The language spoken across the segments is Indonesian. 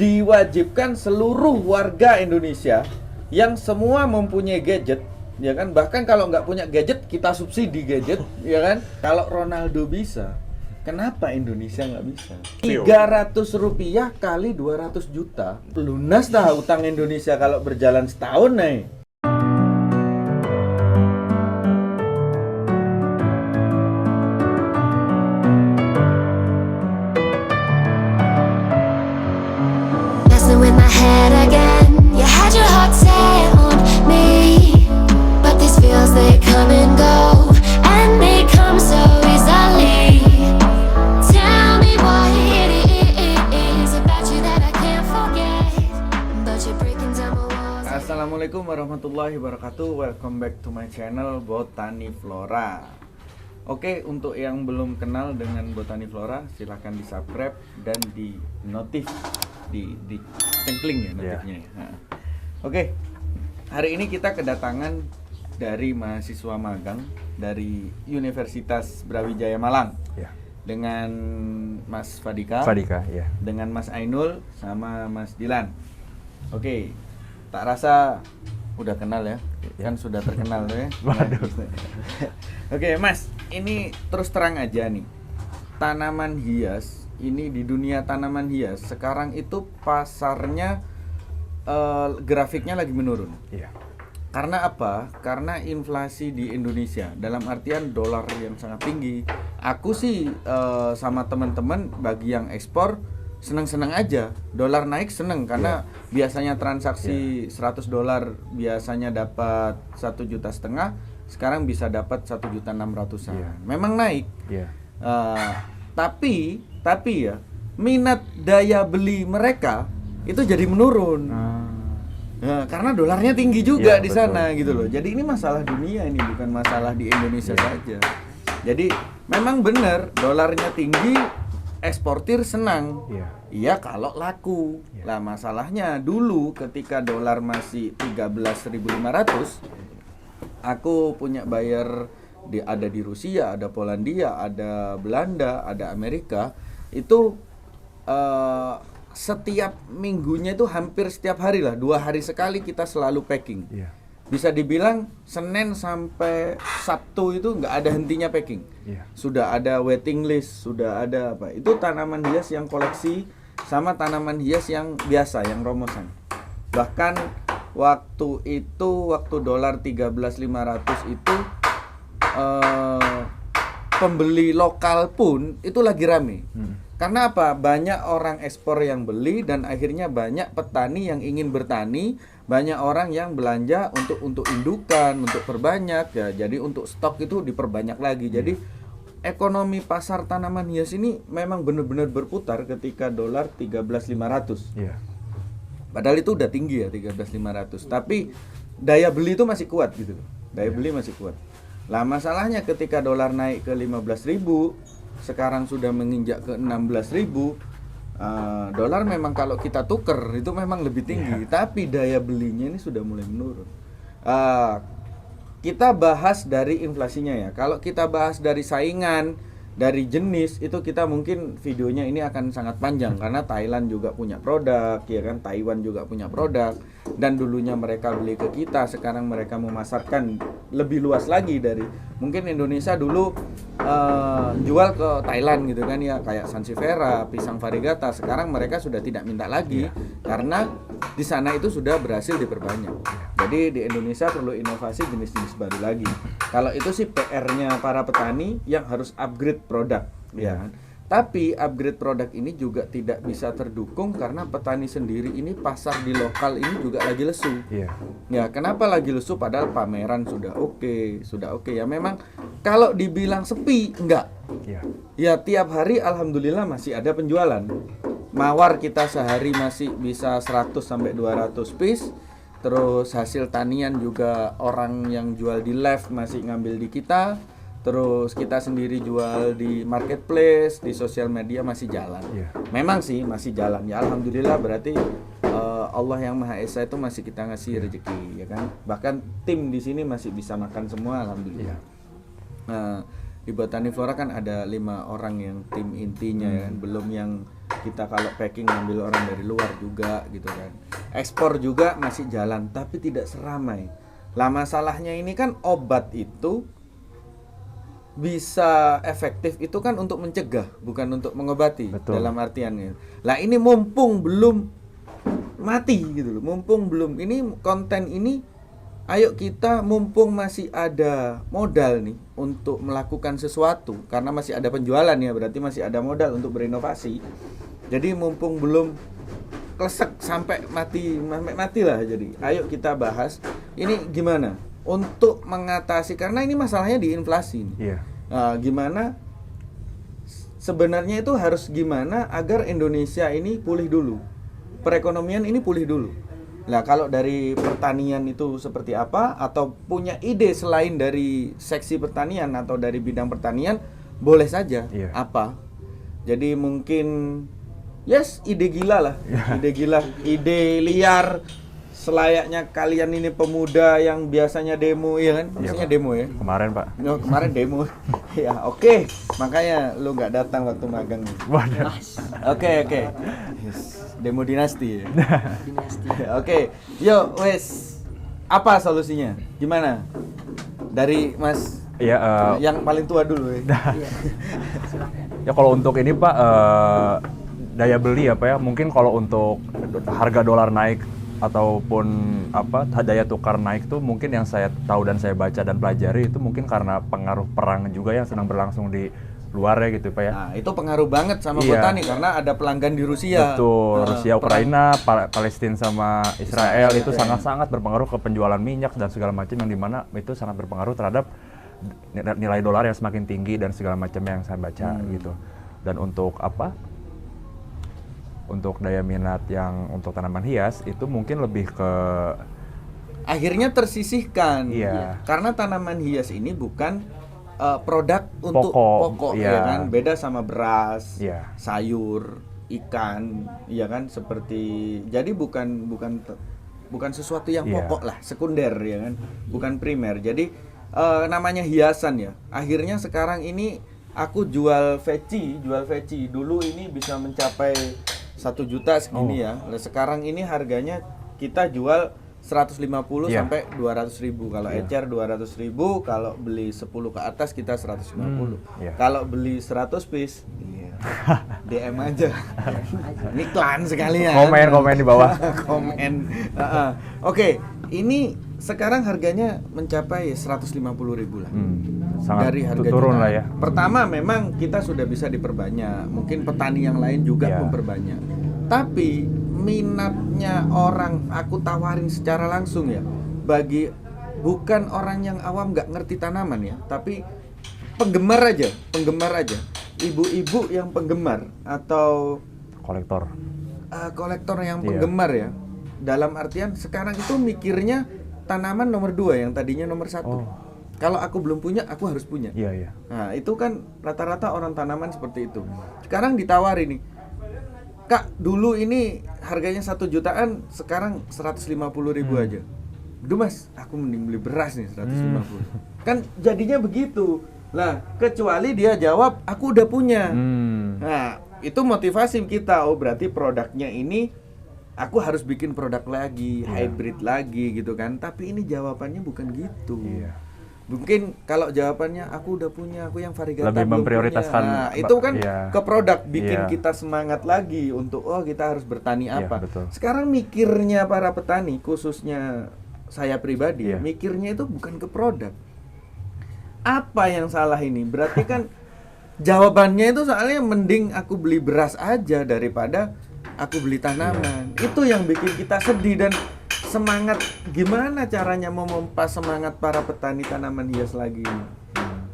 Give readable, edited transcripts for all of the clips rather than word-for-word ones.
diwajibkan seluruh warga Indonesia yang semua mempunyai gadget, ya kan? Bahkan kalau nggak punya gadget, kita subsidi gadget, ya kan? Kalau Ronaldo bisa, kenapa Indonesia nggak bisa? 300 rupiah kali 200 juta, lunas dah utang Indonesia kalau berjalan setahun nih. With my head again, you had your heart set on me, but these feels they come and go, and they come so easily. Tell me what it is about you that I can't forget, but you're breaking down my walls. Assalamualaikum warahmatullahi wabarakatuh. Welcome back to my channel Botani Flora. Oke, untuk yang belum kenal dengan Botani Flora, silahkan di subscribe dan di notif, di cengkling ya notifnya. Nah. Oke, hari ini kita kedatangan dari mahasiswa magang dari Universitas Brawijaya Malang, dengan Mas Fadika, dengan Mas Ainul sama Mas Dilan. Oke, tak rasa udah kenal ya, kan sudah terkenal ya. Oke, Mas, ini terus terang aja nih, tanaman hias ini di dunia tanaman hias sekarang itu pasarnya grafiknya lagi menurun. Karena apa? Karena inflasi di Indonesia, dalam artian dolar yang sangat tinggi. Aku sih sama teman-teman bagi yang ekspor senang-senang aja, dolar naik seneng karena biasanya transaksi $100 biasanya dapat 1,5 juta, sekarang bisa dapat 1,600,000. Memang naik. Tapi ya minat daya beli mereka itu jadi menurun. Nah, karena dolarnya tinggi juga di sana gitu loh. Jadi ini masalah dunia, ini bukan masalah di Indonesia saja. Jadi memang benar dolarnya tinggi, eksportir senang. Iya kalau laku. Lah masalahnya dulu ketika dolar masih 13.500, aku punya bayar ada di Rusia, ada Polandia, ada Belanda, ada Amerika. Itu setiap minggunya itu hampir setiap hari lah, 2 hari sekali kita selalu packing. Bisa dibilang Senin sampai Sabtu itu nggak ada hentinya packing. Sudah ada waiting list, sudah ada apa. Itu tanaman hias yang koleksi sama tanaman hias yang biasa, yang romosan. Bahkan waktu dolar 13.500 itu pembeli lokal pun itu lagi rame. Karena apa? Banyak orang ekspor yang beli dan akhirnya banyak petani yang ingin bertani, banyak orang yang belanja untuk indukan, untuk perbanyak ya. Jadi untuk stok itu diperbanyak lagi. Jadi ekonomi pasar tanaman hias ini memang benar-benar berputar ketika dolar 13.500. Padahal itu udah tinggi ya 13.500. Tapi daya beli itu masih kuat gitu loh. Daya beli masih kuat. Lah masalahnya ketika dolar naik ke 15.000, sekarang sudah menginjak ke 16.000, dolar memang kalau kita tuker itu memang lebih tinggi, tapi daya belinya ini sudah mulai menurun. Kita bahas dari inflasinya ya. Kalau kita bahas dari saingan, dari jenis itu kita mungkin videonya ini akan sangat panjang karena Thailand juga punya produk, ya kan, Taiwan juga punya produk, dan dulunya mereka beli ke kita, sekarang mereka memasarkan lebih luas lagi dari mungkin Indonesia dulu jual ke Thailand gitu kan ya, kayak Sansevieria, pisang variegata, sekarang mereka sudah tidak minta lagi karena di sana itu sudah berhasil diperbanyak. Jadi di Indonesia perlu inovasi jenis-jenis baru lagi. Kalau itu sih PR-nya para petani yang harus upgrade produk, ya kan. Tapi upgrade produk ini juga tidak bisa terdukung karena petani sendiri ini pasar di lokal ini juga lagi lesu. Ya, kenapa lagi lesu padahal pameran sudah oke ya. Memang kalau dibilang sepi enggak. Ya tiap hari alhamdulillah masih ada penjualan. Mawar kita sehari masih bisa 100 sampai 200 piece. Terus hasil tanian juga orang yang jual di live masih ngambil di kita. Terus kita sendiri jual di marketplace, di sosial media masih jalan. Memang sih masih jalan ya, alhamdulillah. Berarti Allah yang Maha Esa itu masih kita ngasih rezeki, ya kan. Bahkan tim di sini masih bisa makan semua, alhamdulillah. di Botani Flora kan ada 5 orang yang tim intinya ya kan, belum yang kita kalau packing ngambil orang dari luar juga gitu kan. Ekspor juga masih jalan tapi tidak seramai. Lah masalahnya ini kan obat itu bisa efektif itu kan untuk mencegah, bukan untuk mengobati. Betul. Dalam artiannya. Lah ini mumpung belum mati gitu loh, mumpung belum ini konten ini, ayo kita mumpung masih ada modal nih untuk melakukan sesuatu karena masih ada penjualan ya, berarti masih ada modal untuk berinovasi. Jadi mumpung belum klesek sampai mati lah, jadi ayo kita bahas ini gimana untuk mengatasi, karena ini masalahnya di inflasi nih. Iya. Nah, gimana sebenarnya itu harus gimana agar Indonesia ini pulih dulu, perekonomian ini pulih dulu. Nah kalau dari pertanian itu seperti apa, atau punya ide selain dari seksi pertanian atau dari bidang pertanian, boleh saja. Iya. Apa jadi mungkin ide gila lah, ide gila, ide liar selayaknya kalian ini pemuda yang biasanya demo, ya kan? Maksudnya Pak. demo ya. Kemarin Pak. No, kemarin demo. Ya, oke. Makanya lu nggak datang waktu magang. Waduh. Oke. Yes. Demo dinasti. Ya? Dinasti. Oke. Yo, wes. Apa solusinya? Gimana? Dari Mas Iya. yang paling tua dulu ya. Iya. Ya kalau untuk ini Pak, daya beli apa ya? Mungkin kalau untuk harga dolar naik ataupun daya tukar naik tuh mungkin yang saya tahu dan saya baca dan pelajari itu mungkin karena pengaruh perang juga yang sedang berlangsung di luar ya gitu Pak ya. Nah, itu pengaruh banget sama Iya. Botani karena ada pelanggan di Rusia. Betul, Rusia, perang. Ukraina, Palestina sama Israel itu Iya. sangat-sangat berpengaruh ke penjualan minyak dan segala macam, yang dimana itu sangat berpengaruh terhadap nilai dolar yang semakin tinggi dan segala macam yang saya baca gitu. Dan untuk untuk daya minat yang untuk tanaman hias itu mungkin lebih ke akhirnya tersisihkan. Iya. Karena tanaman hias ini bukan produk untuk pokok iya. ya kan, beda sama beras, Iya. sayur, ikan, ya kan, seperti jadi bukan sesuatu yang Iya. pokok lah, sekunder ya kan, bukan primer. Jadi namanya hiasan ya. Akhirnya sekarang ini aku jual veci dulu ini bisa mencapai 1 juta segini ya. Nah, sekarang ini harganya kita jual 150 Iya. sampai 200.000. Kalau ecer 200.000, kalau beli 10 ke atas kita 150. Iya. Kalau beli 100 piece, DM aja. Ini iklan sekalian. komen di bawah. Komen. Oke, ini sekarang harganya mencapai 150.000 lah. Sangat Dari harga turun jutaan. lah ya. Pertama memang kita sudah bisa diperbanyak, mungkin petani yang lain juga Iya. memperbanyak. Tapi minatnya orang aku tawarin secara langsung ya, bagi bukan orang yang awam nggak ngerti tanaman ya, tapi penggemar aja, ibu-ibu yang penggemar atau Kolektor. kolektor yang Iya. penggemar ya. Dalam artian sekarang itu mikirnya tanaman nomor 2 yang tadinya nomor 1. Oh. Kalau aku belum punya, aku harus punya. Iya. Nah, itu kan rata-rata orang tanaman seperti itu. Sekarang ditawari nih, Kak, dulu ini harganya 1 jutaan, sekarang 150.000 aja. Duh Mas, aku mending beli beras nih 150. Kan jadinya begitu. Lah, kecuali dia jawab, aku udah punya. Nah, itu motivasi kita. Oh, berarti produknya ini aku harus bikin produk lagi, hybrid lagi gitu kan. Tapi ini jawabannya bukan gitu. Iya. Mungkin kalau jawabannya aku udah punya, aku yang varigata Lebih belum memprioritaskan, punya. Nah, itu kan iya. ke produk bikin Iya. kita semangat lagi untuk kita harus bertani Iya, apa. betul. Sekarang mikirnya para petani, khususnya saya pribadi, Iya. mikirnya itu bukan ke produk. Apa yang salah ini? Berarti kan jawabannya itu soalnya mending aku beli beras aja daripada aku beli tanaman. Itu yang bikin kita sedih dan semangat. Gimana caranya memompa semangat para petani tanaman hias lagi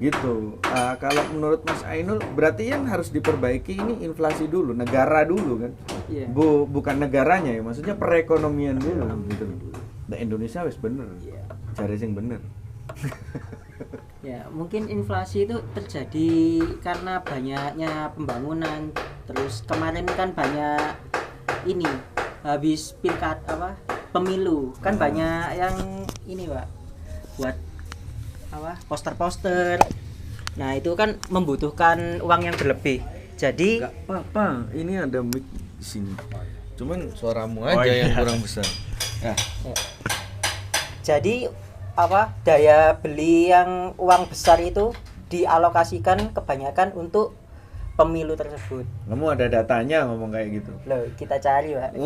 gitu. Kalau menurut Mas Ainul berarti yang harus diperbaiki ini inflasi dulu, negara dulu kan. Iya. Bukan negaranya ya, maksudnya perekonomian dulu gitu. Nah, Indonesia wis bener. Iya. Cari sing bener. Ya, mungkin inflasi itu terjadi karena banyaknya pembangunan. Terus kemarin kan banyak ini habis pemilu kan banyak yang ini Pak buat poster-poster Nah, itu kan membutuhkan uang yang berlebih. Jadi Gak apa-apa, ini ada mic di sini. Cuman suaramu Oh, aja iya. yang kurang besar. Nah, jadi daya beli yang uang besar itu dialokasikan kebanyakan untuk pemilu tersebut. kamu ada datanya ngomong kayak gitu. Loh, kita cari, Pak.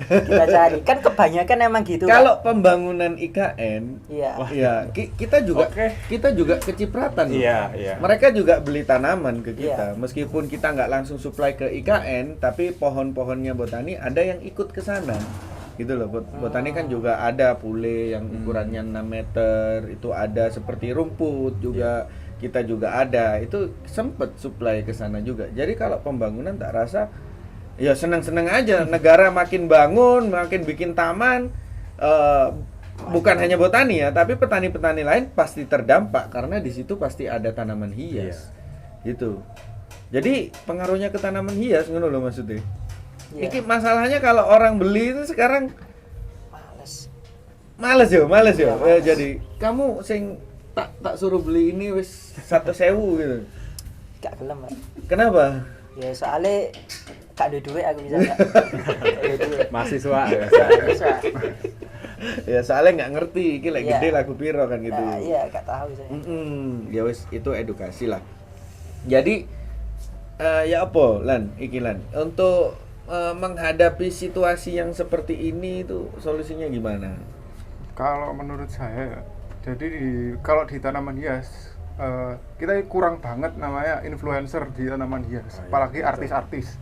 Kita cari. Kan kebanyakan emang gitu, Pak. Kalau pembangunan IKN, Iya. ya kita juga Oke. kita juga kecipratan. loh. Iya, iya. Mereka juga beli tanaman ke kita. Iya. Meskipun kita nggak langsung supply ke IKN, tapi pohon-pohonnya Botani ada yang ikut ke sana. Gitu loh. Botani kan juga ada pule yang ukurannya 6 meter, itu ada seperti rumput juga. Kita juga ada. Itu sempet supply ke sana juga. Jadi kalau pembangunan tak rasa ya senang-senang aja. Negara makin bangun, makin bikin taman, bukan hanya Botani ya, tapi petani-petani lain pasti terdampak karena di situ pasti ada tanaman hias. Gitu. Jadi pengaruhnya ke tanaman hias ngono loh maksudnya. Iya. Iki masalahnya kalau orang beli itu sekarang Males. males ya. Iya, males. Jadi kamu sing tak suruh beli ini wis 1.000 gitu. Gak gelem, Pak. Kenapa? Ya soalnya gak ada duit aku bisa gak. Gak ada duit. Mahasiswa. Bisa. Ya soalnya nggak ngerti, iki lek Iya. gede lagu piro kan gitu. Nah, iya, gak tahu saya. Ya wis itu edukasi lah. Jadi ya apa Lan, iki Lan, untuk menghadapi situasi yang seperti ini itu solusinya gimana? Kalau menurut saya, jadi kalau di tanaman hias kita kurang banget namanya influencer di tanaman hias, apalagi artis-artis.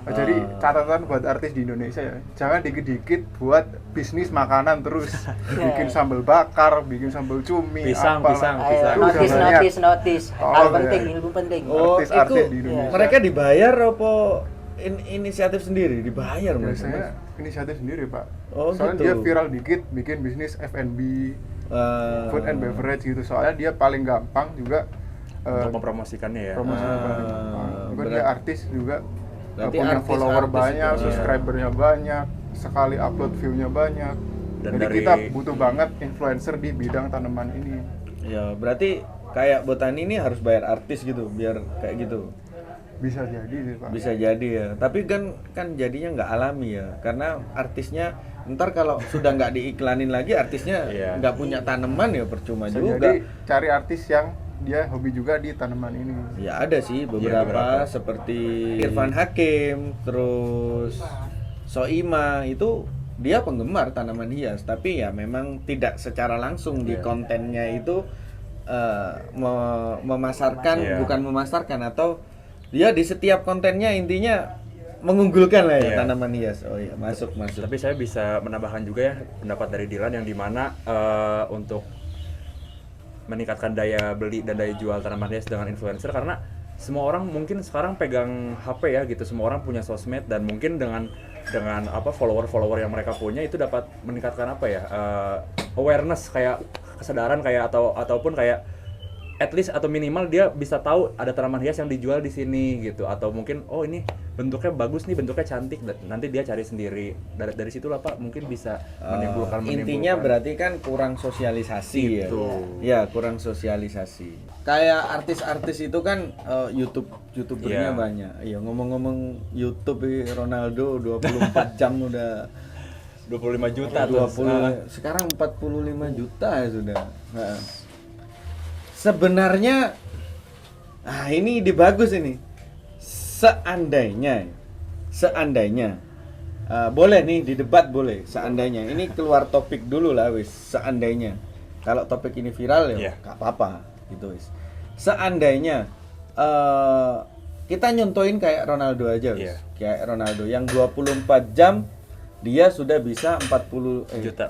Jadi catatan buat artis di Indonesia ya, jangan dikit-dikit buat bisnis makanan terus, bikin sambal bakar, bikin sambal cumi, Pisang, apalah. pisang. Ayo, Itu udah banyak. notis. Oh, Hal iya. penting, ilmu penting. Oh, Artis-artis itu di Indonesia. mereka dibayar apa inisiatif sendiri? Dibayar mereka, Biasanya Mas? inisiatif sendiri Pak. Oh, Soalnya gitu. dia viral dikit, bikin bisnis F&B, food and beverage gitu. Soalnya dia paling gampang juga Untuk mempromosikannya ya. promosinya paling gampang. Juga dia berat- artis juga, Berarti punya artis- follower artis banyak, itu, subscribernya banyak, sekali upload view-nya banyak. Dan Jadi dari- kita butuh banget influencer di bidang tanaman ini. Ya, berarti kayak Botani ini harus bayar artis gitu biar kayak gitu. Bisa jadi sih Pak. Bisa jadi ya, tapi kan jadinya nggak alami ya, karena artisnya ntar kalau sudah nggak diiklanin lagi artisnya Iya. nggak punya tanaman ya percuma Bisa juga. jadi cari artis yang dia hobi juga di tanaman ini. Ya ada sih beberapa, beberapa. seperti Irfan Hakim, terus Soima itu dia penggemar tanaman hias, tapi ya memang tidak secara langsung di Iya. kontennya itu memasarkan, Iya. bukan memasarkan, atau dia di setiap kontennya intinya mengunggulkan lah ya Iya. tanaman hias. Oh iya, masuk. Tapi saya bisa menambahkan juga ya pendapat dari Dilan yang dimana untuk meningkatkan daya beli dan daya jual tanaman hias dengan influencer, karena semua orang mungkin sekarang pegang HP ya gitu, semua orang punya sosmed dan mungkin dengan apa follower yang mereka punya itu dapat meningkatkan apa ya awareness, kayak kesadaran kayak ataupun kayak at least atau minimal dia bisa tahu ada tanaman hias yang dijual di sini gitu, atau mungkin oh ini bentuknya bagus nih, bentuknya cantik, nanti dia cari sendiri dari situlah Pak mungkin bisa menimbulkan Intinya berarti kan kurang sosialisasi Gitu. ya kurang sosialisasi. Kayak artis-artis itu kan youtubernya Iya. banyak. Iya, ngomong-ngomong YouTube Ronaldo 24 jam udah 25 juta tuh. 20 sekarang 45 juta ya sudah. Nah, sebenarnya ini ide bagus ini. Seandainya boleh nih di debat, boleh. Seandainya ini keluar topik dulu lah wis. Seandainya kalau topik ini viral ya Iya. nggak apa-apa gitu wis. Seandainya kita nyontoin kayak Ronaldo aja wis. Iya. Kayak Ronaldo yang 24 jam dia sudah bisa 40 juta.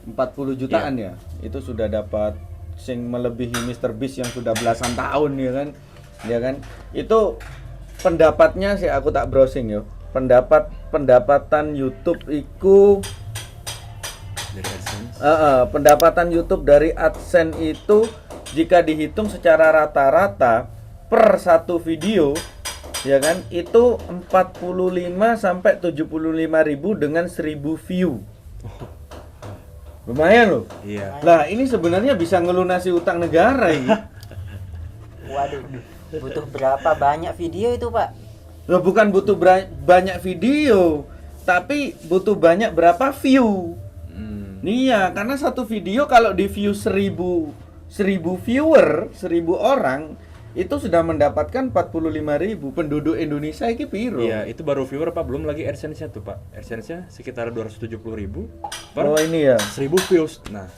40 jutaan ya. Itu sudah dapat sing melebihi Mr. Beast yang sudah belasan tahun ya kan. Ya kan? Itu pendapatnya sih aku tak browsing yo. Pendapatan YouTube iku Dari AdSense. pendapatan YouTube dari AdSense itu jika dihitung secara rata-rata per satu video ya kan itu 45 sampai 75 ribu dengan 1000 view. Lumayan loh. Iya. Lah ini sebenarnya bisa ngelunasi utang negara ini. Waduh, butuh berapa banyak video itu Pak? Loh bukan butuh banyak video, tapi butuh banyak berapa view. Iya, karena satu video kalau di view 1000 viewer, 1000 orang itu sudah mendapatkan 45.000. Penduduk Indonesia iki piro? Iya, itu baru viewer Pak, belum lagi AdSense-nya tuh Pak. AdSense-nya sekitar 270.000 per Oh ini ya. 1000 views. Nah,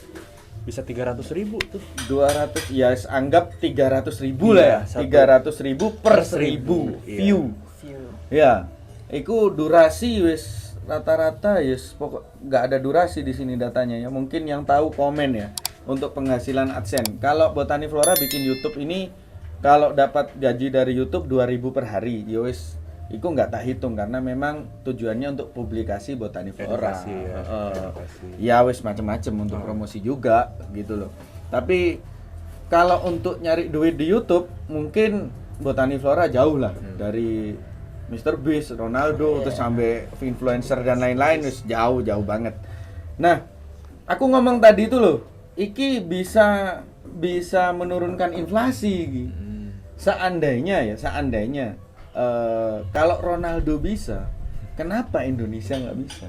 bisa 300.000 tuh. 200 ya anggap 300.000 lah ya. Iya, 300.000 per 1000 Iya. view. View. Ya. Iku durasi wis rata-rata yes pokok nggak ada durasi di sini datanya ya. Mungkin yang tahu komen ya untuk penghasilan AdSense. Kalau Botani Flora bikin YouTube ini kalau dapat gaji dari YouTube 2.000 per hari, ya wis iku nggak tak hitung karena memang tujuannya untuk publikasi Botani Flora. Edukasi ya, edukasi. Ya wis macam-macam untuk promosi juga gitu loh. Tapi kalau untuk nyari duit di YouTube mungkin Botani Flora jauh lah dari Mr. Beast, Ronaldo, terus sampai influencer dan lain-lain wis jauh banget. Nah, aku ngomong tadi itu loh, iki bisa menurunkan inflasi iki. Seandainya kalau Ronaldo bisa, kenapa Indonesia nggak bisa?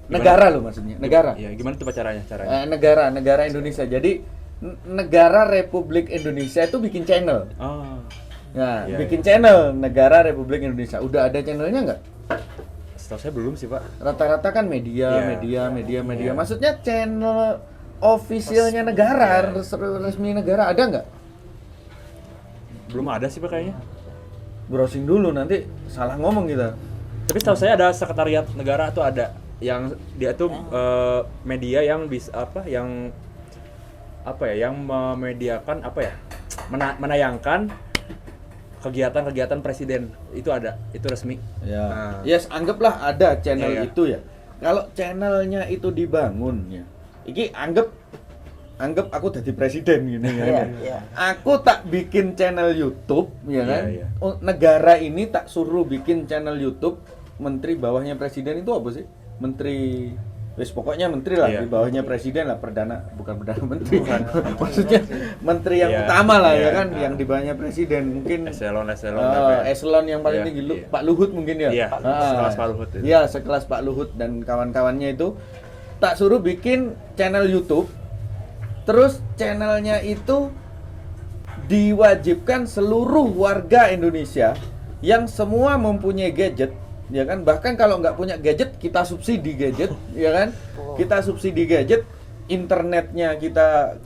Negara loh maksudnya, negara. Iya, gimana tuh Pak caranya? Negara Indonesia. Jadi negara Republik Indonesia itu bikin channel. Oh. Nah, Iya, bikin channel negara Republik Indonesia. Udah ada channelnya nggak? Setahu saya belum sih Pak. Rata-rata kan media. Iya. Maksudnya channel officialnya negara, resmi negara ada nggak? Belum ada sih Pak kayaknya. Browsing dulu nanti salah ngomong kita. Tapi setahu saya ada sekretariat negara tuh ada yang dia tuh media yang bisa yang memediakan menayangkan kegiatan-kegiatan presiden itu ada, itu resmi. Ya. Nah. Yes, anggaplah ada channel Iya. itu ya. Kalau channelnya itu dibangun ya. Iki anggap aku jadi presiden gini ya. Iya, iya. Aku tak bikin channel YouTube ya kan. Iya, iya. Negara ini tak suruh bikin channel YouTube, menteri bawahnya presiden itu apa sih? Menteri wis pokoknya menteri lah, Iya. di bawahnya presiden lah, bukan perdana menteri. Maksudnya menteri yang Iya, utama lah ya iya. kan, yang di bawahnya presiden mungkin Eselon eselon yang paling Iya, tinggi iya. Pak Luhut mungkin ya. Iya, sekelas Pak Luhut itu. Iya, sekelas Pak Luhut dan kawan-kawannya itu tak suruh bikin channel YouTube. Terus channelnya itu diwajibkan seluruh warga Indonesia yang semua mempunyai gadget, ya kan? Bahkan kalau nggak punya gadget, kita subsidi gadget, ya kan? Kita subsidi gadget, internetnya kita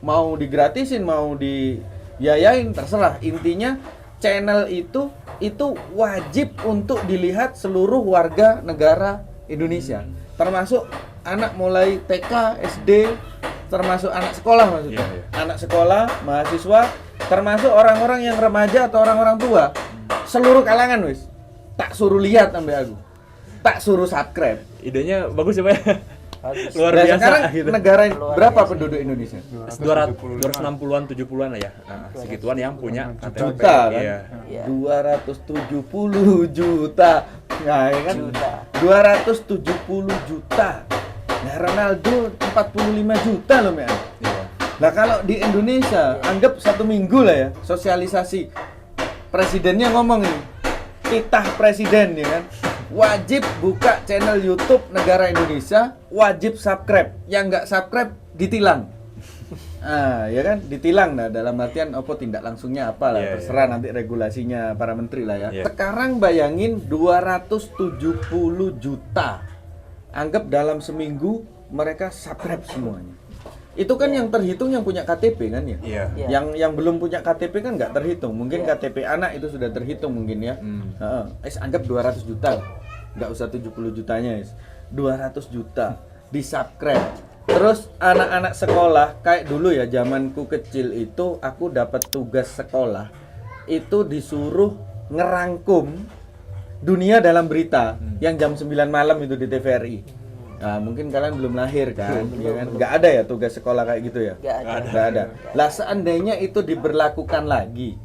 mau digratisin, mau dibiayain, terserah. Intinya channel itu wajib untuk dilihat seluruh warga negara Indonesia, termasuk anak mulai TK, SD, termasuk anak sekolah maksudnya. Iya, iya. Anak sekolah, mahasiswa, termasuk orang-orang yang remaja atau orang-orang tua. Seluruh kalangan wis. Tak suruh lihat sampai aku. Tak suruh subscribe. Idenya bagus ya Pak. Bagus. Luar Nah, biasa sekarang gitu. negara Luar berapa biasa. penduduk Indonesia? 260-an 70-an lah ya. Nah, segituan yang punya KTP. Juta kan? Iya. Iya. 270 juta. Nah, ya kan? Juta. 270 juta. Nah, Ronaldo 45 juta loh, men. Iya. Nah, kalau di Indonesia, anggap 1 minggu lah ya, sosialisasi. Presidennya ngomong ini, titah presiden ya kan. Wajib buka channel YouTube negara Indonesia, wajib subscribe. Yang nggak subscribe ditilang. Ya kan, ditilang. Nah, dalam artian apa tindak langsungnya apa lah, Iya, terserah nanti regulasinya para menteri lah ya. Iya. Sekarang bayangin 270 juta. Anggap dalam seminggu mereka subscribe semuanya. Itu kan yang terhitung yang punya KTP kan ya. Iya. Iya. Yang belum punya KTP kan nggak terhitung. Mungkin Iya. KTP anak itu sudah terhitung mungkin ya. Hmm. Anggap 200 juta lah. Nggak usah 70 jutanya, 200 juta di subscribe. Terus anak-anak sekolah kayak dulu ya, zamanku kecil itu aku dapat tugas sekolah itu disuruh ngerangkum dunia dalam berita yang jam 9 malam itu di TVRI. Nah, mungkin kalian belum lahir kan, ya kan? Nggak ada ya tugas sekolah kayak gitu ya? Nggak ada. Nggak ada. Lah seandainya itu diberlakukan lagi,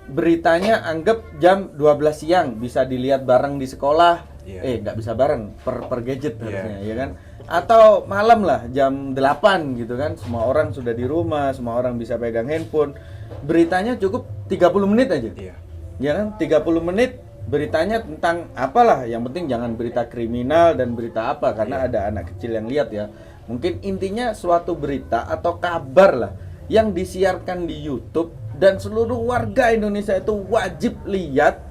beritanya anggap jam 12 siang bisa dilihat bareng di sekolah, Iya. nggak bisa bareng per gadget Iya. harusnya, ya kan? Atau malam lah jam 8 gitu kan, semua orang sudah di rumah, semua orang bisa pegang handphone. Beritanya cukup 30 menit aja. Iya. Ya kan? 30 menit beritanya tentang apalah, yang penting jangan berita kriminal dan berita apa karena Iya. ada anak kecil yang lihat ya. Mungkin intinya suatu berita atau kabar lah yang disiarkan di YouTube dan seluruh warga Indonesia itu wajib lihat,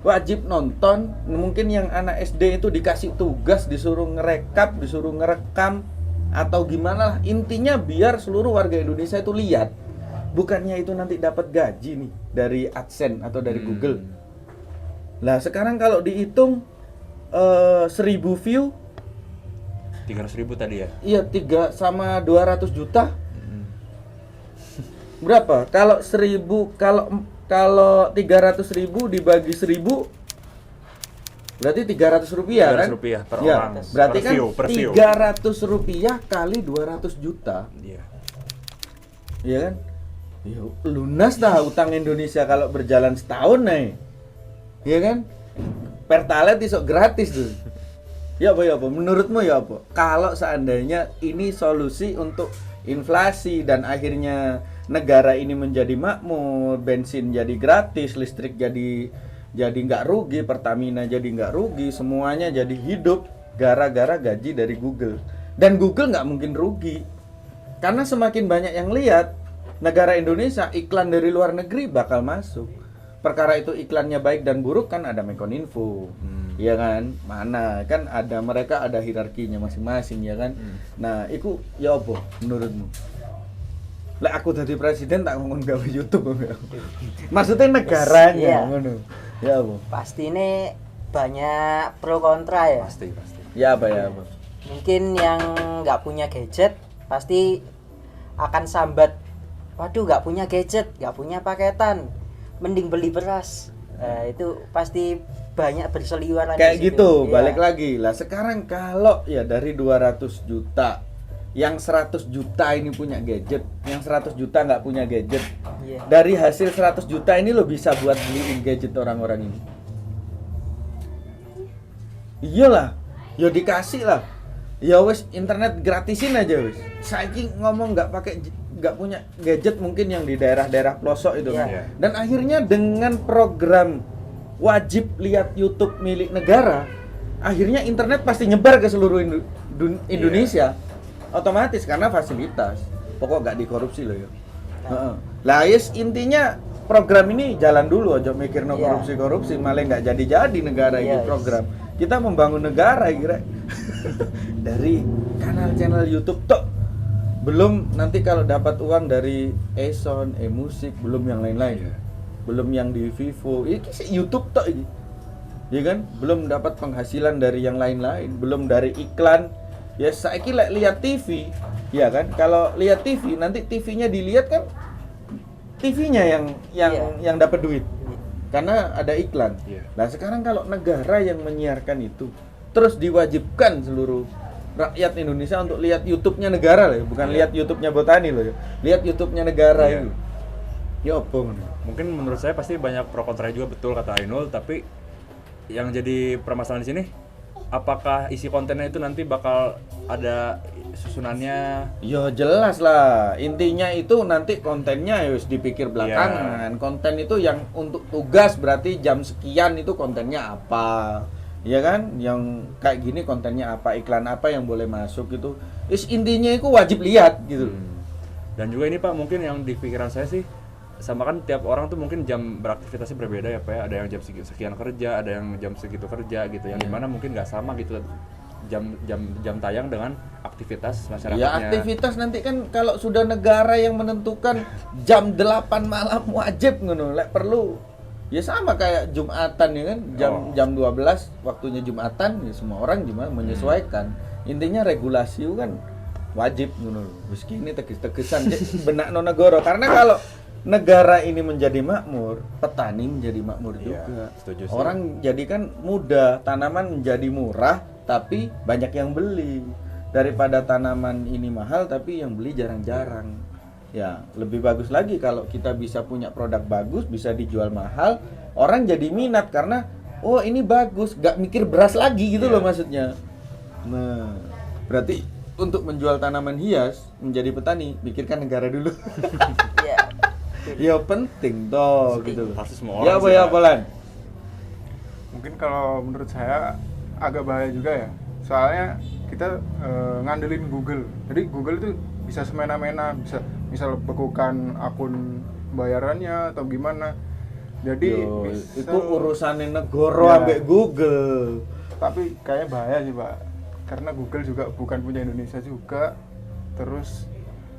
wajib nonton. Mungkin yang anak SD itu dikasih tugas disuruh ngerekap, disuruh ngerekam atau gimana lah. Intinya biar seluruh warga Indonesia itu lihat. Bukannya itu nanti dapat gaji nih dari AdSense atau dari Google. Lah sekarang kalau dihitung 1000 view 300.000 tadi ya. iya 3 sama 200 juta. Berapa? Kalau 1000 kalau 300.000 dibagi 1000 berarti 300 rupiah kan? 300 rupiah per Ya, orang. berarti Per kan view, per view. 300 rupiah kali 200 juta. Iya. Iya kan? Ya, lunas dah utang Indonesia kalau berjalan setahun nih. Iya kan? Pertalite isok gratis tuh. Ya apa? Menurutmu ya apa? Kalau seandainya ini solusi untuk inflasi dan akhirnya negara ini menjadi makmur, bensin jadi gratis, listrik jadi nggak rugi, Pertamina jadi nggak rugi, semuanya jadi hidup gara-gara gaji dari Google. Dan Google nggak mungkin rugi karena semakin banyak yang lihat negara Indonesia, iklan dari luar negeri bakal masuk. Perkara itu iklannya baik dan buruk kan ada Mekoninfo. Iya kan? Mana kan ada, mereka ada hierarkinya masing-masing ya kan. Nah, itu ya apa menurutmu? Lah aku jadi presiden tak ngomong gawe YouTube. Maksudnya negaranya Iya. ngono. Ya apa? Pasti ini banyak pro kontra ya. Pasti. Ya apa? Mungkin yang nggak punya gadget pasti akan sambat, waduh nggak punya gadget, nggak punya paketan, mending beli beras. Nah, itu pasti banyak berseliweran Kayak di situ. gitu, Iya. balik lagi. Lah sekarang kalau ya dari 200 juta yang 100 juta ini punya gadget, yang 100 juta nggak punya gadget. Iya. Dari hasil 100 juta ini lo bisa buat beliin gadget orang-orang ini. Iyalah, ya dikasih lah. Ya wes internet gratisin aja wes. Saiki ngomong nggak punya gadget mungkin yang di daerah-daerah pelosok itu kan. Iya. Dan akhirnya dengan program wajib lihat YouTube milik negara, akhirnya internet pasti nyebar ke seluruh Indonesia. Otomatis karena fasilitas. Pokok nggak dikorupsi loh ya. Heeh. Lah yes, intinya program ini jalan dulu aja mikir no Iya. korupsi malah nggak jadi negara ini Iya, program. Kita membangun negara kira dari kanal channel YouTube tok. Belum nanti kalau dapat uang dari Eson, musik, belum yang lain-lain. Iya. Belum yang di Vivo. Ini sih YouTube tok ini. Ya kan? Belum dapat penghasilan dari yang lain-lain, belum dari iklan. Ya saiki lek lihat TV, ya kan? Kalau lihat TV nanti TV-nya dilihat kan TV-nya yang dapat duit. Karena ada iklan. Iya. Nah, sekarang kalau negara yang menyiarkan itu terus diwajibkan seluruh rakyat Indonesia untuk lihat YouTube-nya negara loh, bukan Iya. lihat YouTube-nya Botani loh ya. Lihat YouTube-nya negara Iya. itu. Ya apa ngono? Mungkin menurut saya pasti banyak pro kontra juga, betul kata Ainul, tapi yang jadi permasalahan di sini apakah isi kontennya itu nanti bakal ada susunannya? Ya jelas lah. Intinya itu nanti kontennya harus dipikir belakangan. Konten itu yang untuk tugas berarti jam sekian itu kontennya apa. Ya kan? Yang kayak gini kontennya apa, iklan apa yang boleh masuk gitu. Intinya itu wajib lihat gitu. Dan juga ini Pak, mungkin yang di pikiran saya sih sama kan tiap orang tuh mungkin jam beraktivitasnya berbeda ya Pak ya. Ada yang jam sekian kerja, ada yang jam segitu kerja gitu. Yang dimana mungkin nggak sama gitu jam tayang dengan aktivitas masyarakatnya. Ya aktivitas nanti kan kalau sudah negara yang menentukan jam 8 malam wajib ngono, lek perlu ya sama kayak Jumatan ya kan, jam 12 waktunya Jumatan ya semua orang gimana menyesuaikan. Intinya regulasi itu kan wajib ngono. Wis kene teges-tegesan benakno negara karena kalau negara ini menjadi makmur, petani menjadi makmur Iya, juga. setuju sih. Orang jadi kan mudah, tanaman menjadi murah tapi banyak yang beli. Daripada tanaman ini mahal tapi yang beli jarang-jarang. Ya, lebih bagus lagi kalau kita bisa punya produk bagus, bisa dijual mahal, orang jadi minat karena oh ini bagus, nggak mikir beras lagi gitu Iya. loh maksudnya. Nah, berarti untuk menjual tanaman hias menjadi petani, pikirkan negara dulu. Iya. Ya penting toh gitu loh. Pasti semua Ya orang apa sih, ya Pak. Polan? Mungkin kalau menurut saya agak bahaya juga ya, soalnya kita ngandelin Google. Jadi Google itu bisa semena-mena, bisa misal bekukan akun bayarannya atau gimana. Jadi Yo, bisa- itu urusannya negara Ya. ambek Google. Tapi kayaknya bahaya sih Pak, karena Google juga bukan punya Indonesia juga. Terus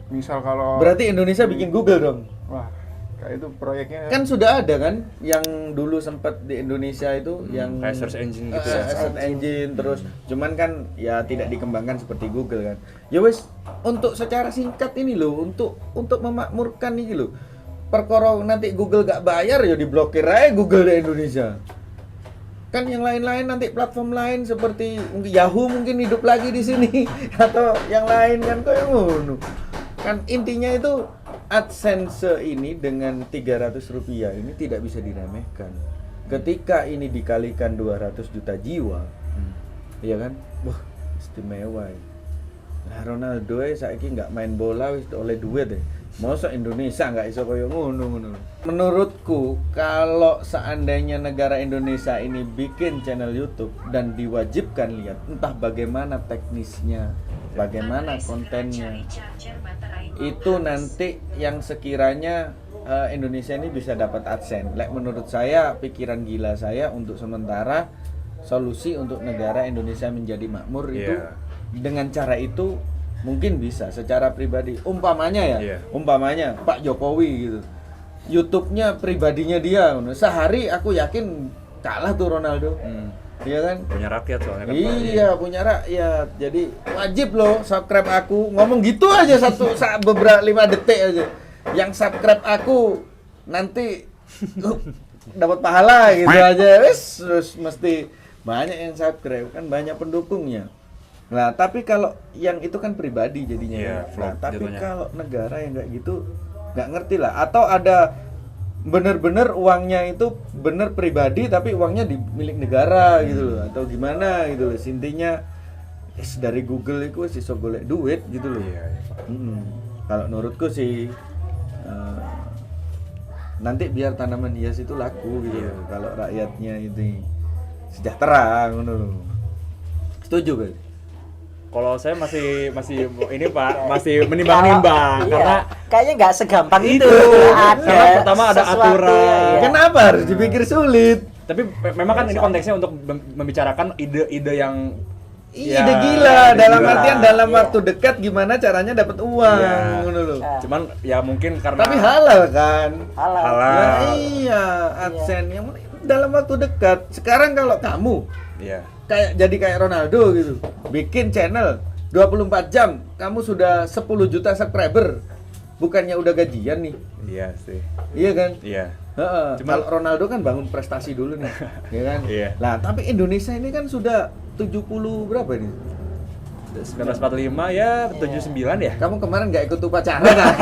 misal kalau Berarti Indonesia bikin Google dong. wah, kayak itu proyeknya Kan sudah ada kan yang dulu sempat di Indonesia itu yang kayak search engine gitu ya. ya. Search engine terus cuman kan ya tidak dikembangkan seperti Google kan. Ya wes untuk secara singkat ini loh untuk memakmurkan ini loh. Perkara nanti Google gak bayar ya diblokir aja Google di Indonesia. Kan yang lain-lain nanti platform lain seperti mungkin Yahoo mungkin hidup lagi di sini atau yang lain kan kayak ngono. Kan intinya itu AdSense ini dengan 300 rupiah ini tidak bisa diremehkan. Ketika ini dikalikan 200 juta jiwa, iya kan? Wah, istimewa. Ya. Nah, Ronaldo saiki nggak main bola wis oleh duit deh. Masa Indonesia nggak iso koyo ngono. Menurutku kalau seandainya negara Indonesia ini bikin channel YouTube dan diwajibkan lihat entah bagaimana teknisnya, bagaimana kontennya, itu nanti yang sekiranya Indonesia ini bisa dapat AdSense. Menurut saya pikiran gila saya untuk sementara solusi untuk negara Indonesia menjadi makmur itu Iya. dengan cara itu mungkin bisa secara pribadi. Umpamanya ya, Iya. umpamanya Pak Jokowi gitu. YouTube-nya pribadinya dia, sehari aku yakin kalah tuh Ronaldo. Iya kan? Punya rakyat soalnya kan. Pak. Iya, punya rakyat. Jadi wajib loh subscribe aku. Ngomong gitu aja beberapa 5 detik aja. Yang subscribe aku nanti dapat pahala gitu aja. Wes, terus mesti banyak yang subscribe kan banyak pendukungnya. Nah, tapi kalau yang itu kan pribadi jadinya. Iya, Nah, vlog tapi jatuhnya. kalau negara yang kayak gitu nggak ngerti lah. Atau ada bener-bener uangnya itu bener pribadi tapi uangnya di milik negara gitu loh atau gimana gitu loh. Intinya dari Google itu sih so golek duit gitu loh. Iya, iya, Pak. Kalau menurutku sih nanti biar tanaman hias itu laku gitu loh. Kalau rakyatnya itu sejahtera ngono loh. Setuju kan? Kalau saya masih ini Pak, masih menimbang-nimbang Iya, karena kayaknya nggak segampang itu. Karena pertama ada sesuatu aturan. iya. Kenapa harus dipikir sulit? tapi memang kan ini konteksnya untuk membicarakan ide-ide yang Iya, ya, ide gila ide dalam gila. artian dalam Iya. waktu dekat gimana caranya dapat uang Iya. ngono loh. Cuman ya mungkin karena Tapi halal kan? Halal. Halal. Ya, iya, AdSense yang dalam waktu dekat. Sekarang kalau kamu Iya. jadi kayak Ronaldo gitu, bikin channel 24 jam, kamu sudah 10 juta subscriber. Bukannya udah gajian nih. Iya sih. Iya kan? Iya. Heeh. Cuma- Kalau Ronaldo kan bangun prestasi dulu nih, ya kan? Iya. Lah, tapi Indonesia ini kan sudah 70 berapa ini? 1945 ya 79 ya. Kamu kemarin nggak ikut upacara kan?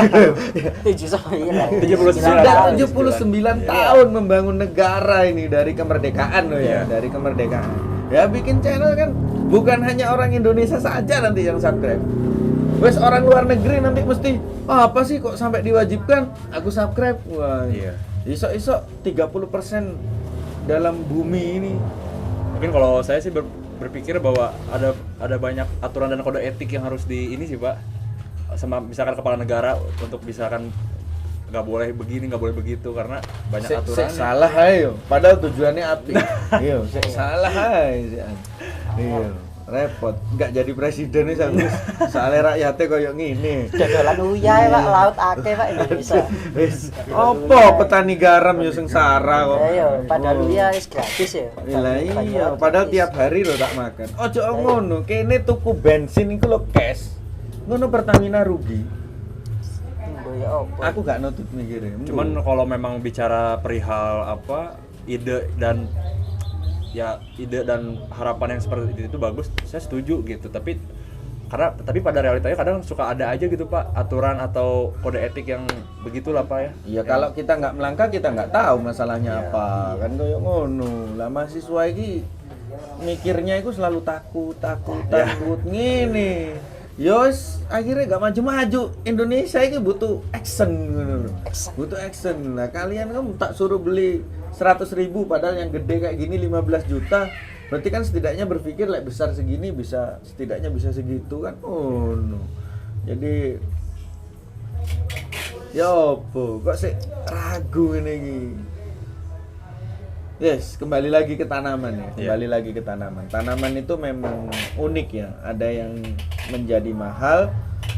79. 79. Sudah tahun. 79 Iya. tahun membangun negara ini dari kemerdekaan loh ya, Iya. dari kemerdekaan. Ya bikin channel kan bukan hanya orang Indonesia saja nanti yang subscribe. Wes orang luar negeri nanti mesti apa sih kok sampai diwajibkan aku subscribe. Wah. Iya. Iso-iso 30% dalam bumi ini. Mungkin kalau saya sih berpikir bahwa ada banyak aturan dan kode etik yang harus di ini sih Pak, sama misalkan kepala negara untuk misalkan nggak boleh begini nggak boleh begitu karena banyak aturan. Salah ayo, padahal tujuannya api. Iya, salah ayo. Iya, repot. Nggak jadi presiden nih soalnya rakyatnya koyo ngene. Dodolan uyah Pak, laut akeh Pak Indonesia. Wis, opo petani garam yo sengsara kok. Ayo, padahal uyah wis gratis ya. Lah iya, padahal tiap hari lo tak makan. Ojo ngono, kene tuku bensin iku lo cash. Ngono Pertamina rugi. Ya opo. Aku gak nutut mikirnya. Cuman kalau memang bicara perihal apa ide dan harapan yang seperti itu bagus, saya setuju gitu. Tapi karena tapi pada realitanya kadang suka ada aja gitu Pak aturan atau kode etik yang begitulah Pak ya. Iya, kalau kita nggak melangkah kita nggak tahu masalahnya apa, kan kayak ngono. Lah mahasiswa ini mikirnya itu selalu takut ngene. Yos, akhirnya gak maju-maju. Indonesia ini butuh action gitu loh. Butuh action. Nah, kalian kamu tak suruh beli 100.000 padahal yang gede kayak gini 15 juta. Berarti kan setidaknya berpikir like besar segini bisa setidaknya bisa segitu kan. Oh no. Jadi ya opo kok sih ragu ini. Yes, kembali lagi ke tanaman ya. Kembali lagi ke tanaman. Tanaman itu memang unik ya. Ada yang menjadi mahal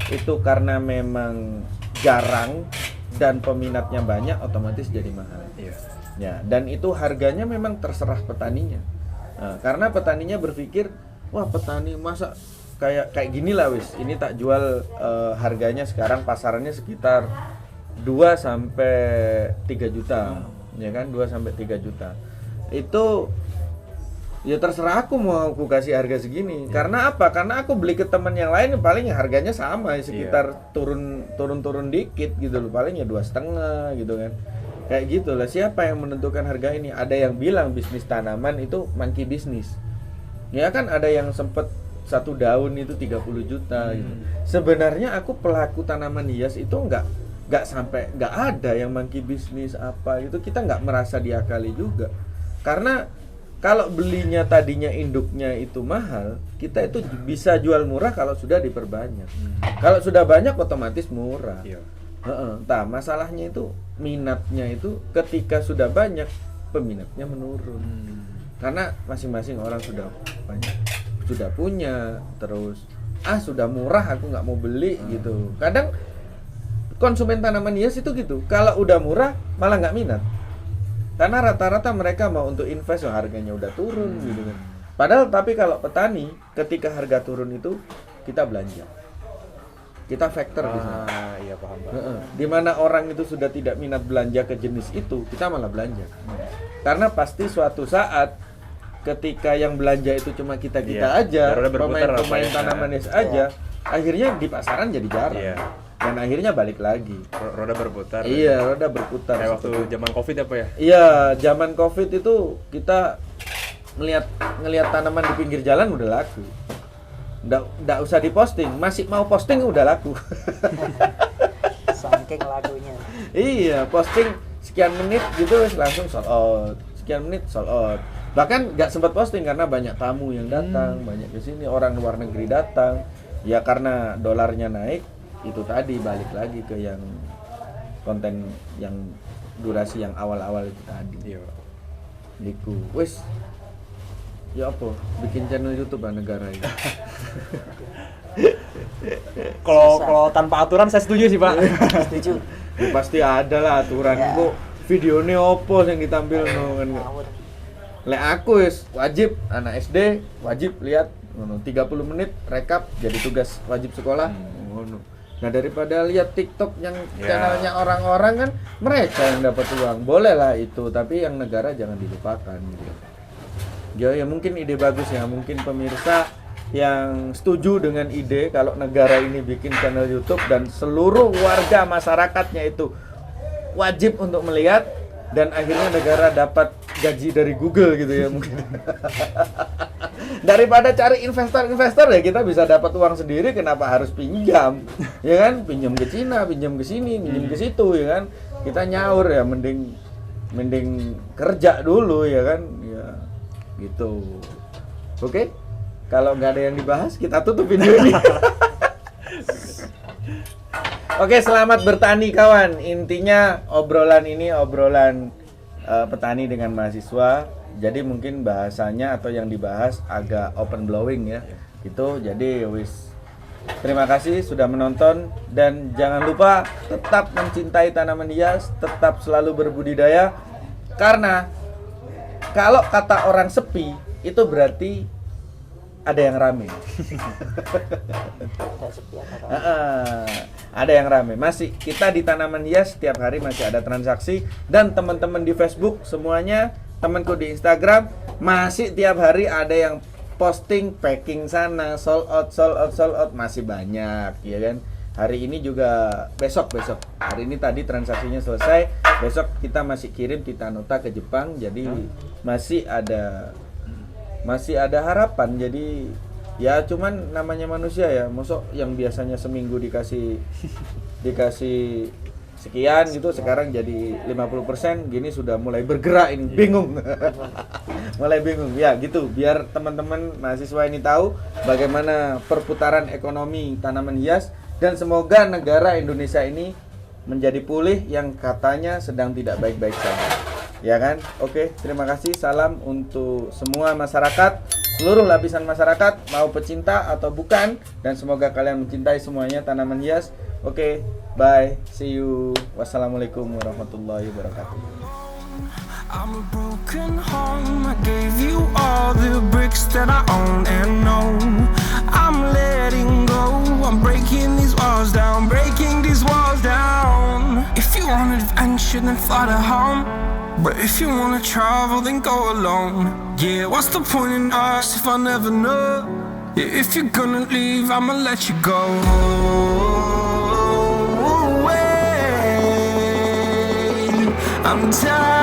itu karena memang jarang dan peminatnya banyak, otomatis jadi mahal. Iya. Ya, dan itu harganya memang terserah petaninya. Nah, karena petaninya berpikir, wah petani masa kayak gini lah wis. Ini tak jual harganya sekarang pasarannya sekitar 2 sampai 3 juta. Ya kan, 2 sampai 3 juta. Itu ya terserah aku mau aku kasih harga segini. Karena apa? Karena aku beli ke teman yang lain paling harganya sama sekitar turun dikit gitu loh. Paling ya 2,5 gitu kan. Kayak gitu lah. Siapa yang menentukan harga ini? Ada yang bilang bisnis tanaman itu monkey bisnis. Ya kan ada yang sempet 1 daun itu 30 juta gitu. Sebenarnya aku pelaku tanaman hias itu nggak ada yang monkey bisnis apa itu, kita nggak merasa diakali juga. Karena kalau belinya tadinya induknya itu mahal, kita itu bisa jual murah kalau sudah diperbanyak. Kalau sudah banyak otomatis murah. Iya. Nah, masalahnya itu minatnya itu ketika sudah banyak peminatnya menurun. Karena masing-masing orang sudah banyak, sudah punya, terus sudah murah aku nggak mau beli gitu. Kadang konsumen tanaman hias itu gitu, kalau udah murah malah nggak minat. Karena rata-rata mereka mau untuk invest, harganya udah turun gitu kan. Padahal tapi kalau petani ketika harga turun itu kita belanja. Kita factor di sana. Iya paham Pak. Di mana orang itu sudah tidak minat belanja ke jenis itu, kita malah belanja. Karena pasti suatu saat ketika yang belanja itu cuma kita aja, pemain tanaman hias aja, akhirnya di pasaran jadi jarang. Iya. Dan akhirnya balik lagi. Roda berputar. Iya, roda berputar. Kayak waktu zaman Covid apa ya? Iya, zaman Covid itu kita ngelihat tanaman di pinggir jalan udah laku. Nggak usah diposting, masih mau posting udah laku. Saking lagunya. Iya, posting sekian menit gitu langsung sold out. Sekian menit sold out. Bahkan nggak sempat posting karena banyak tamu yang datang, banyak ke sini orang luar negeri datang. Ya karena dolarnya naik, itu tadi balik lagi ke yang konten yang durasi yang awal-awal itu tadi. Iya. Liku. Wes. Ya apa? Bikin channel YouTube negara ini. Kalau tanpa aturan saya setuju sih Pak. Setuju. Ya, pasti ada lah aturan. Ya. Kok videonya opo yang ditampil kan. Ngawur. Lek aku wis wajib anak SD wajib lihat 30 menit rekap jadi tugas wajib sekolah. Ngono. Nah daripada lihat TikTok yang channelnya orang-orang kan mereka yang dapat uang, boleh lah itu, tapi yang negara jangan dilupakan gitu. Ya mungkin ide bagus ya, mungkin pemirsa yang setuju dengan ide kalau negara ini bikin channel YouTube dan seluruh warga masyarakatnya itu wajib untuk melihat dan akhirnya negara dapat gaji dari Google gitu ya mungkin. Daripada cari investor ya kita bisa dapat uang sendiri, kenapa harus pinjam? Ya kan, pinjam ke Cina, pinjam ke sini, pinjam ke situ ya kan. Kita nyaur ya mending kerja dulu ya kan. Ya gitu. Oke. Kalau nggak ada yang dibahas, kita tutup video ini. Oke, selamat bertani kawan. Intinya obrolan ini obrolan petani dengan mahasiswa. Jadi mungkin bahasanya atau yang dibahas agak open blowing ya. Gitu. Jadi wis. Terima kasih sudah menonton dan jangan lupa tetap mencintai tanaman hias, tetap selalu berbudidaya karena kalau kata orang sepi itu berarti ada yang rame. Ada yang rame. Masih kita di tanaman hias setiap hari masih ada transaksi dan teman-teman di Facebook semuanya, temanku di Instagram masih tiap hari ada yang posting packing sana, sold out masih banyak, ya kan. Hari ini juga besok. Hari ini tadi transaksinya selesai, besok kita masih kirim Titanota ke Jepang, jadi masih ada harapan. Jadi ya cuman namanya manusia ya, mosok yang biasanya seminggu dikasih sekian gitu sekarang jadi 50%, gini sudah mulai bergerak ini, bingung. Mulai bingung. Ya gitu, biar teman-teman mahasiswa ini tahu bagaimana perputaran ekonomi tanaman hias, dan semoga negara Indonesia ini menjadi pulih yang katanya sedang tidak baik-baik saja. Ya kan? Oke, terima kasih. Salam untuk semua masyarakat, seluruh lapisan masyarakat, mau pecinta atau bukan, dan semoga kalian mencintai semuanya tanaman hias. Oke, bye, see you. Wassalamualaikum warahmatullahi wabarakatuh. I'm a broken home. I gave you all the bricks that I own and know. I'm letting go. I'm breaking these walls down, breaking these walls down. If you want adventure, then fly to home. But if you wanna travel, then go alone. Yeah, what's the point in us if I never know? Yeah, if you're gonna leave, I'ma let you go. I'm tired.